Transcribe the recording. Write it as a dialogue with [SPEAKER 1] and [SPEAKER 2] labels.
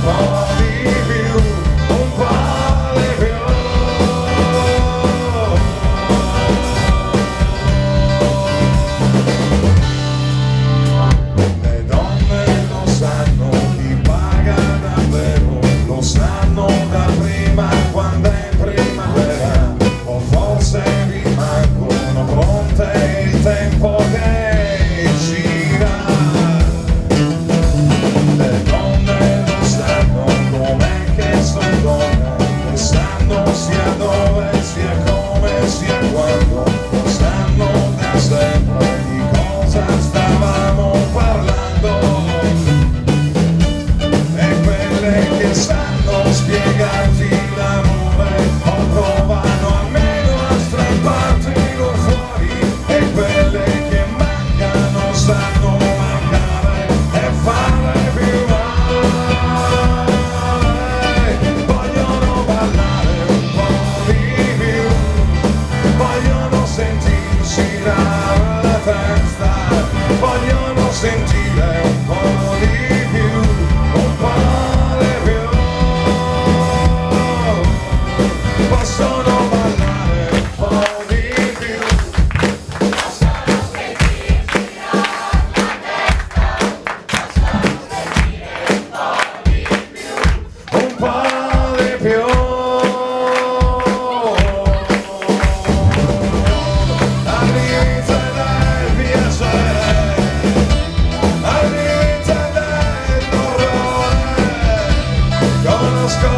[SPEAKER 1] po' di più, un po' di più. Le donne lo sanno, chi paga davvero, lo sanno da prima quando è primavera, o forse rimangono pronte il tempo che gira. Le donne lo sanno com'è che son donne, e sanno sia dove, sia come, sia quando, lo sanno da sempre di cosa stavamo parlando. E quelle che sanno spiegarti l'amore o provano almeno a strappartelo fuori, e quelle che mancano sanno mancare e fare più male. Vogliono ballare un po' di più, vogliono sentirsi la testa, vogliono sentire un po' di più, un po' di più. Possono ballare un po' di più. Un po' di più. All'inizio del piacere, all'inizio dell'orrore, conosco